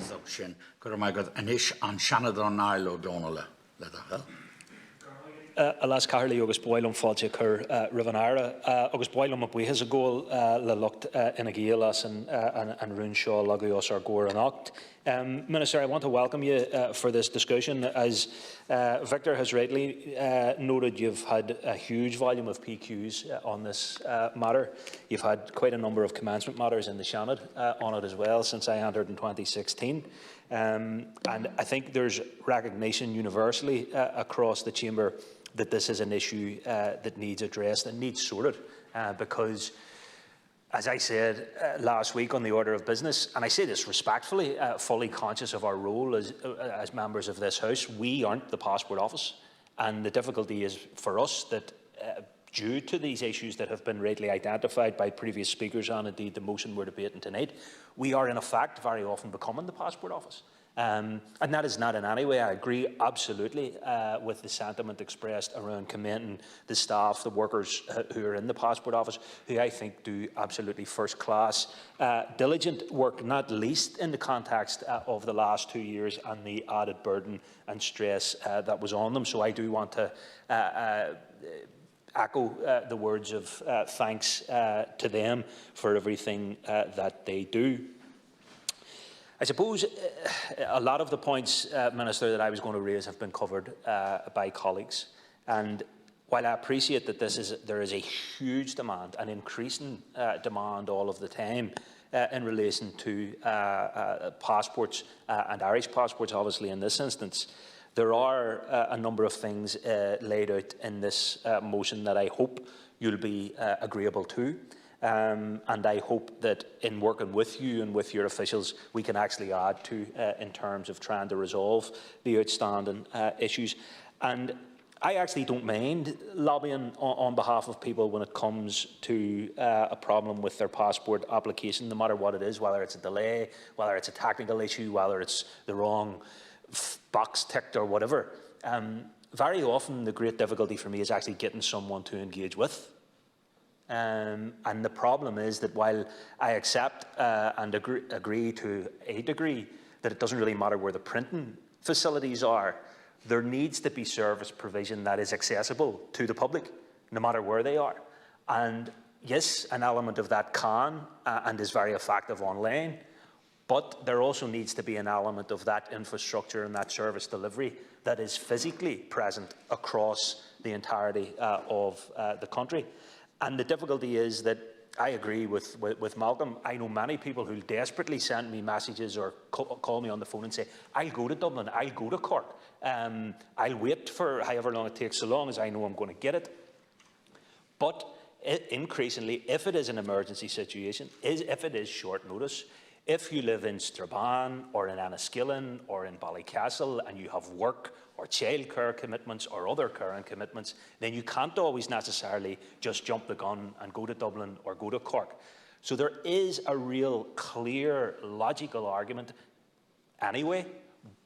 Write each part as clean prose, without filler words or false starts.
Zog Shin, Gurmagad, Anish, and Seanad on Niall O'Donnell. Alas Carly agus Boilum Fodja Cur Rivanara agus Boilum up we has a goal la looked in a Gielas and Runshaw Lagos or Gore and Oct. Minister, I want to welcome you for this discussion. As Victor has rightly noted, you've had a huge volume of PQs on this matter. You've had quite a number of commencement matters in the Seanad on it as well since I entered in 2016. And I think there's recognition universally across the Chamber that this is an issue that needs addressed and needs sorted because, as I said last week on the order of business, and I say this respectfully, fully conscious of our role as members of this House, we aren't the Passport Office. And the difficulty is for us that due to these issues that have been rightly identified by previous speakers and indeed the motion we're debating tonight, we are in effect very often becoming the Passport Office. And that is not in any way, I agree absolutely with the sentiment expressed around commending the staff, the workers who are in the Passport Office, who I think do absolutely first-class, diligent work, not least in the context of the last 2 years and the added burden and stress that was on them. So I do want to echo the words of thanks to them for everything that they do. I suppose a lot of the points, Minister, that I was going to raise have been covered by colleagues. And while I appreciate that there is a huge demand, an increasing demand all of the time in relation to passports and Irish passports, obviously in this instance, there are a number of things laid out in this motion that I hope you'll be agreeable to. And I hope that in working with you and with your officials, we can actually add to in terms of trying to resolve the outstanding issues. And I actually don't mind lobbying on behalf of people when it comes to a problem with their passport application, no matter what it is, whether it's a delay, whether it's a technical issue, whether it's the wrong box ticked or whatever. Very often the great difficulty for me is actually getting someone to engage with. And the problem is that while I accept and agree to a degree that it doesn't really matter where the printing facilities are, there needs to be service provision that is accessible to the public, no matter where they are. And yes, an element of that can and is very effective online, but there also needs to be an element of that infrastructure and that service delivery that is physically present across the entirety of the country. And the difficulty is that I agree with Malcolm. I know many people who desperately send me messages or call me on the phone and say, I'll go to Dublin, I'll go to Cork, I'll wait for however long it takes, so long as I know I'm going to get it. But increasingly, if it is an emergency situation, if it is short notice, if you live in Strabane or in Enniskillen or in Ballycastle and you have work or childcare commitments or other current commitments, then you can't always necessarily just jump the gun and go to Dublin or go to Cork. So there is a real clear logical argument anyway,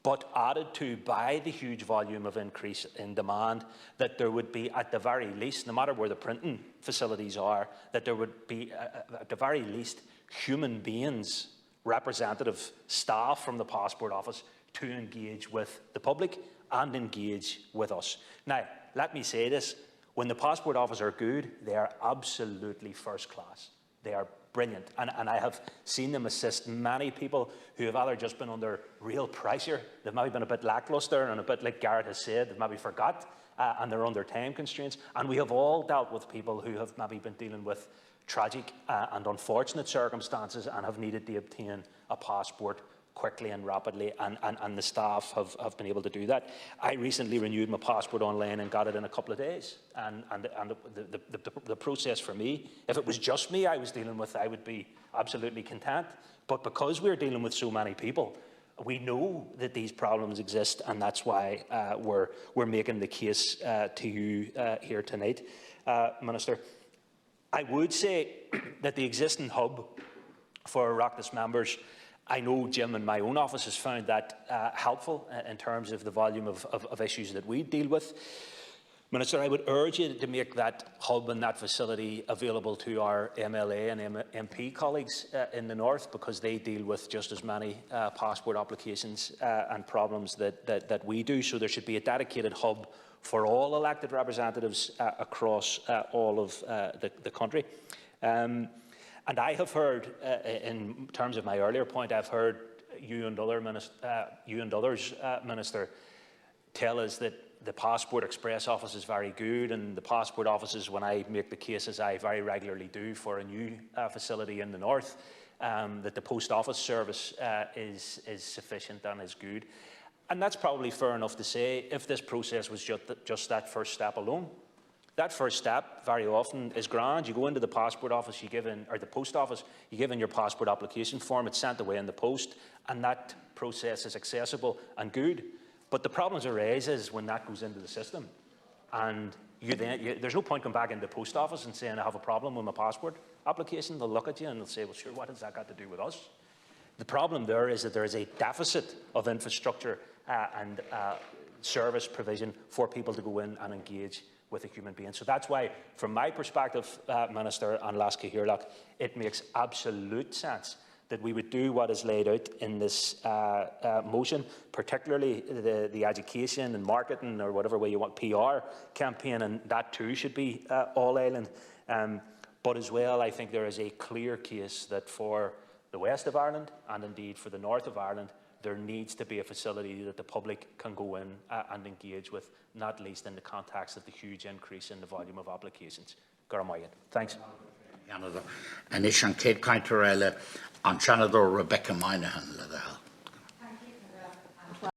but added to by the huge volume of increase in demand, that there would be at the very least, no matter where the printing facilities are, that there would be at the very least human beings, representative staff from the Passport Office to engage with the public and engage with us. Now, let me say this, when the Passport Office are good, they are absolutely first class. They are brilliant, and I have seen them assist many people who have either just been under real pressure, they've maybe been a bit lacklustre, and a bit like Garrett has said, they've maybe forgot, and they're under time constraints, and we have all dealt with people who have maybe been dealing with tragic and unfortunate circumstances and have needed to obtain a passport quickly and rapidly, and the staff have been able to do that. I recently renewed my passport online and got it in a couple of days, and the process for me, if it was just me I was dealing with, I would be absolutely content, but because we're dealing with so many people, we know that these problems exist, and that's why we're making the case to you here tonight, Minister. I would say that the existing hub for Oireachtas members, I know Jim and my own office has found that helpful in terms of the volume of issues that we deal with. Minister, I would urge you to make that hub and that facility available to our MLA and MP colleagues in the north, because they deal with just as many passport applications and problems that we do. So there should be a dedicated hub for all elected representatives across all of the country. And I have heard, in terms of my earlier point, I've heard you and others, Minister, tell us that the Passport Express office is very good, and the passport offices, when I make the cases I very regularly do for a new facility in the north, that the post office service is sufficient and is good. And that's probably fair enough to say if this process was just that first step alone. That first step very often is grand. You go into the passport office, you give in, or the post office, you give in your passport application form, it's sent away in the post, and that process is accessible and good. But the problems arise is when that goes into the system, and there's no point going back into the post office and saying I have a problem with my passport application. They'll look at you and they'll say, well, sure, what has that got to do with us? The problem there is that there is a deficit of infrastructure and service provision for people to go in and engage with a human being. So that's why, from my perspective, Minister and Lasca Hirlock, it makes absolute sense that we would do what is laid out in this motion, particularly the education and marketing, or whatever way you want, PR campaign, and that too should be all island. But as well, I think there is a clear case that for the west of Ireland, and indeed for the north of Ireland, there needs to be a facility that the public can go in and engage with, not least in the context of the huge increase in the volume of applications. Thanks. Seanad, Anish an Kate Counter, on Seanad Rebecca Minahan,